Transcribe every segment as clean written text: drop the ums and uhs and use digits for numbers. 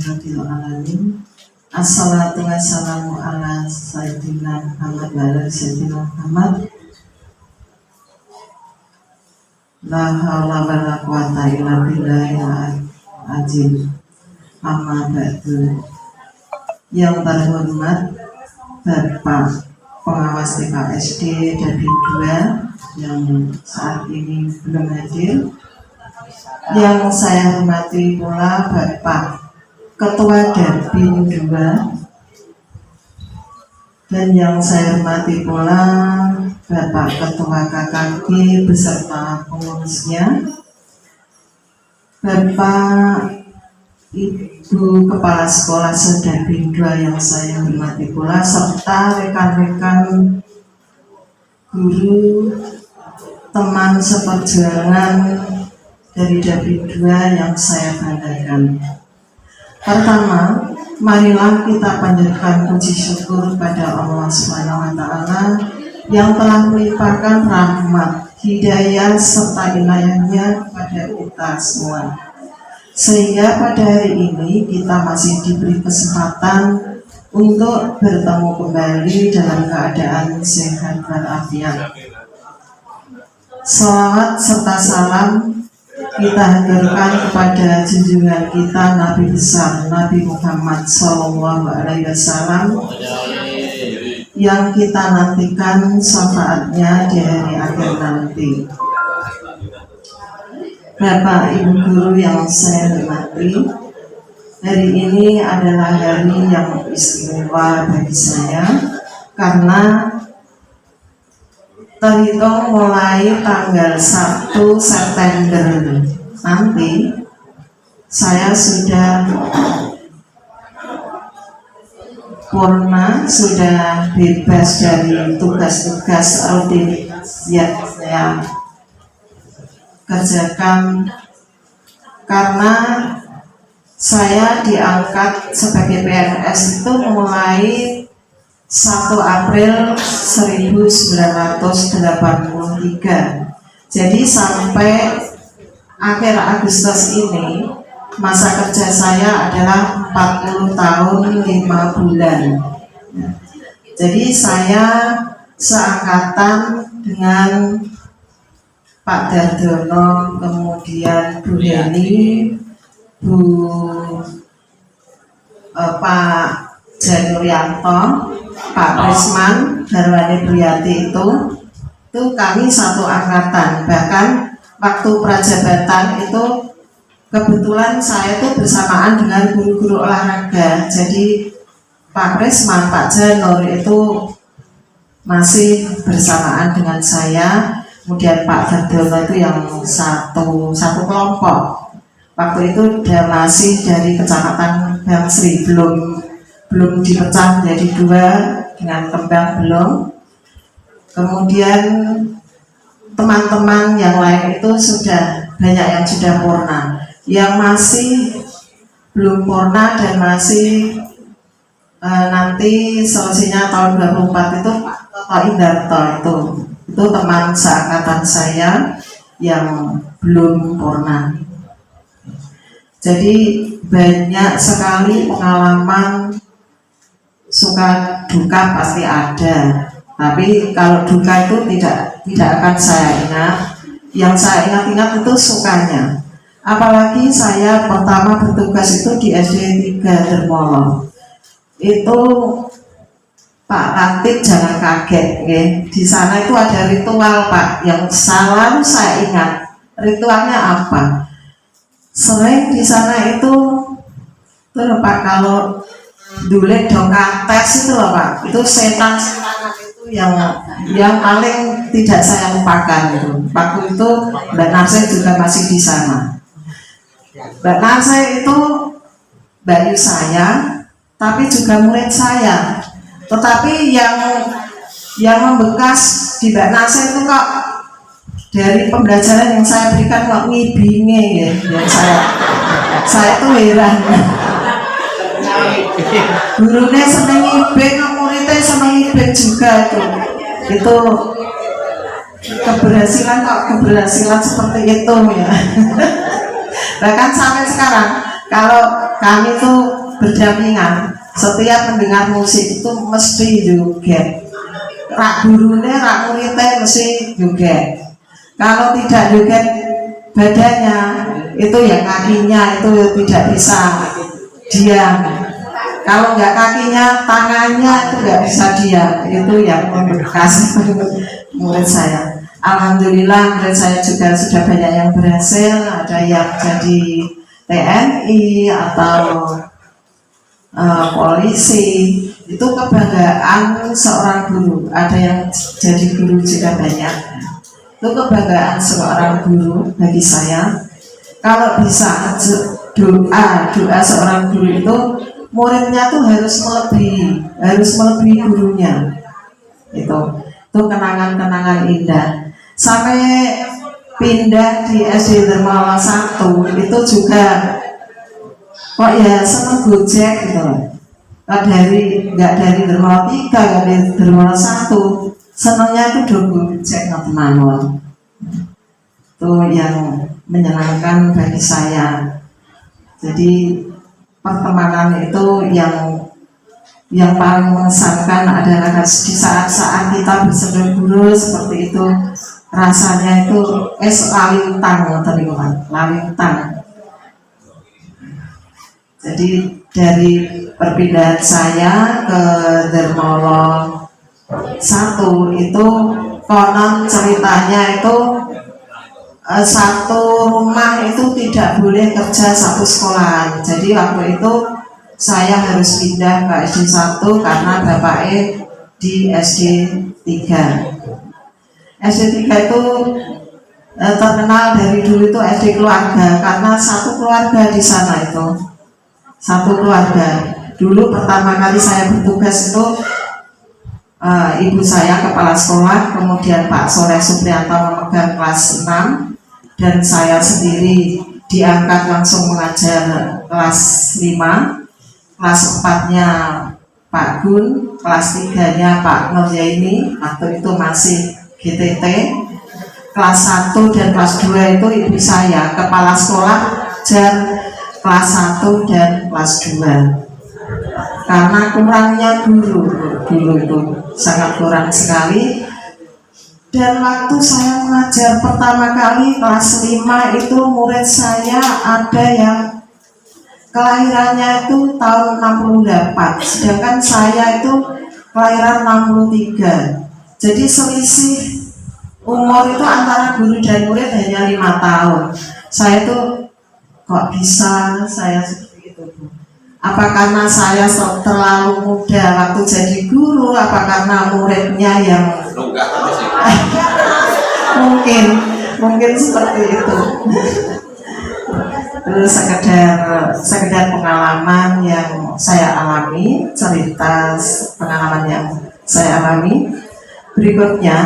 Rabbil Alamin. Assalatu wassalamu ala Sayyidina Muhammad wa ala Sayyidina Muhammad. La haula wa la quwata illa billahil azim. Amma ba'du. Yang terhormat Bapak Pengawas TKSD dari 2 yang saat ini belum hadir. Yang saya hormati pula Bapak Ketua Dapin 2, dan yang saya hormati pula Bapak Ketua KKG beserta pengurusnya, Bapak Ibu Kepala Sekolah Sedapin 2 yang saya hormati pula, serta rekan-rekan guru, teman seperjuangan dari Dapin 2 yang saya banggakan. Pertama, marilah kita panjatkan puji syukur pada Allah Subhanahu wa Ta'ala yang telah melimpahkan rahmat, hidayah serta inayahnya kepada kita semua, sehingga pada hari ini kita masih diberi kesempatan untuk bertemu kembali dalam keadaan sehat walafiat. Salawat serta salam kita haturkan kepada junjungan kita Nabi besar Nabi Muhammad SAW yang kita nantikan syafaatnya di hari akhir nanti. Bapak Ibu guru yang saya hormati, hari ini adalah hari yang istimewa bagi saya karena terhitung mulai tanggal 1 September nanti saya sudah purna, sudah bebas dari tugas-tugas rutinitas yang saya kerjakan, karena saya diangkat sebagai PNS itu mulai 1 April 1983. Jadi sampai akhir Agustus ini masa kerja saya adalah 40 tahun 5 bulan. Jadi saya seangkatan dengan Pak Dardono, kemudian Bu Heni, Pak Januryanto, Pak Prisman, Darwani Priyati itu kami satu angkatan. Bahkan waktu prajabatan itu kebetulan saya itu bersamaan dengan guru-guru olahraga. Jadi Pak Prisman, Pak Janur itu masih bersamaan dengan saya. Kemudian Pak Dardono itu yang satu kelompok. Waktu itu dia masih dari Kecamatan Bangsri, belum dipecah menjadi 2 dengan Kembang belum. Kemudian teman-teman yang lain itu sudah banyak yang sudah purna. Yang masih belum purna dan masih nanti selesainya tahun 2024 itu Pak Toto Indarto, itu teman seangkatan saya yang belum purna. Jadi banyak sekali pengalaman, suka duka pasti ada, tapi kalau duka itu tidak akan saya ingat. Yang saya ingat itu sukanya. Apalagi saya pertama bertugas itu di SD 3 Dermolo. Itu Pak Ratib jangan kaget, ya. Di sana itu ada ritual Pak yang selalu saya ingat. Ritualnya apa? Sering di sana itu tuh Pak, kalau dule dokates itu loh Pak, itu setan itu yang paling tidak saya lupakan itu. Waktu itu Mbak Narseh juga masih di sana. Mbak Narseh itu bayu saya, tapi juga murid saya. Tetapi yang membekas di Mbak Narseh itu kok dari pembelajaran yang saya berikan kok ngibinge ya, yang saya tuh heran. Gurunya seneng ngibing, muridnya seneng ngibing juga itu keberhasilan seperti itu ya. Bahkan sampai sekarang kalau kami tuh berdampingan. Setiap mendengar musik itu mesti joget. Rak gurune, rak muridnya mesti joget. Kalau tidak joget badannya, itu ya kakinya itu tidak bisa diam. Kalau nggak kakinya, tangannya itu nggak bisa diam. Itu yang membekas murid saya. Alhamdulillah murid saya juga sudah banyak yang berhasil. Ada yang jadi TNI atau polisi. Itu kebanggaan seorang guru. Ada yang jadi guru juga banyak. Itu kebanggaan seorang guru bagi saya. Kalau bisa doa seorang guru itu, muridnya tuh harus melebihi gurunya. Itu kenangan-kenangan indah. Sampai pindah di SD Dermawan 1 itu juga kok ya seneng Gojek gitu. Nggak dari Dermawan 3, nggak dari Dermawan 1, senengnya itu do Gojek teman-teman. Itu yang menyenangkan bagi saya. Jadi pertemanan itu yang paling mengesankan adalah di saat-saat kita berseru-guru seperti itu, rasanya itu lalintang. Jadi dari perpindahan saya ke Dermawan 1 itu konon ceritanya itu satu rumah itu tidak boleh kerja satu sekolah. Jadi waktu itu saya harus pindah ke SD 1 karena bapaknya di SD 3. SD 3 itu terkenal dari dulu itu SD keluarga karena satu keluarga di sana itu. Satu keluarga. Dulu pertama kali saya bertugas itu ibu saya kepala sekolah, kemudian Pak Soleh Supriyanto memegang kelas 6 dan saya sendiri diangkat langsung mengajar kelas 5. Kelas 4-nya Pak Gun, kelas 3-nya Pak Nurjaini, waktu itu masih GTT. Kelas 1 dan kelas 2 itu ibu saya kepala sekolah dan kelas 1 dan kelas 2. Karena kurangnya guru itu sangat kurang sekali. Dan waktu saya mengajar pertama kali kelas 5 itu murid saya ada yang kelahirannya itu tahun 68, sedangkan saya itu kelahiran 63. Jadi selisih umur itu antara guru dan murid hanya 5 tahun. Saya tuh kok bisa saya seperti itu, Bu? Apa karena saya terlalu muda waktu jadi guru? Apa karena muridnya yang mungkin seperti itu. Itu sekedar pengalaman yang saya alami, cerita pengalaman yang saya alami. Berikutnya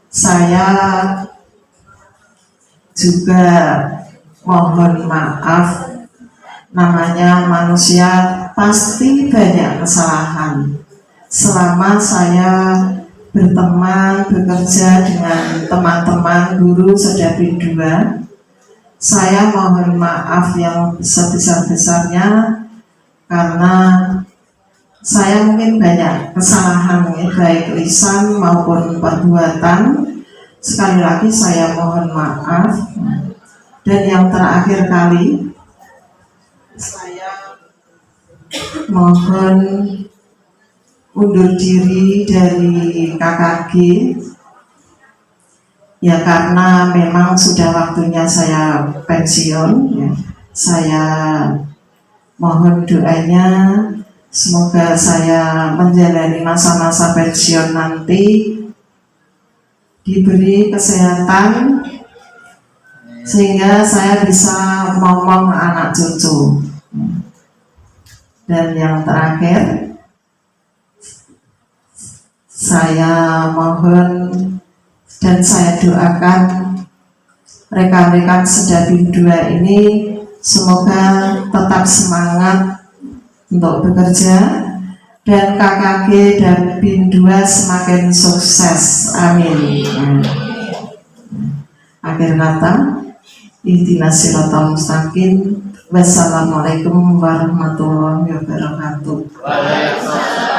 saya juga mohon maaf, namanya manusia pasti banyak kesalahan. Selama saya berteman, bekerja dengan teman-teman guru Sedapi 2, saya mohon maaf yang sebesar-besarnya karena saya mungkin banyak kesalahan, baik lisan maupun perbuatan. Sekali lagi saya mohon maaf. Dan yang terakhir kali, saya mohon undur diri dari KKG ya, karena memang sudah waktunya saya pensiun ya. Saya mohon doanya semoga saya menjalani masa-masa pensiun nanti diberi kesehatan sehingga saya bisa ngomong anak cucu. Dan yang terakhir, saya mohon dan saya doakan rekan-rekan Sedapi 2 ini semoga tetap semangat untuk bekerja dan KKG dan BIN 2 semakin sukses. Amin. Akhir kata, ihdinas siratal mustaqim. Wassalamualaikum warahmatullahi wabarakatuh. Waalaikumsalam.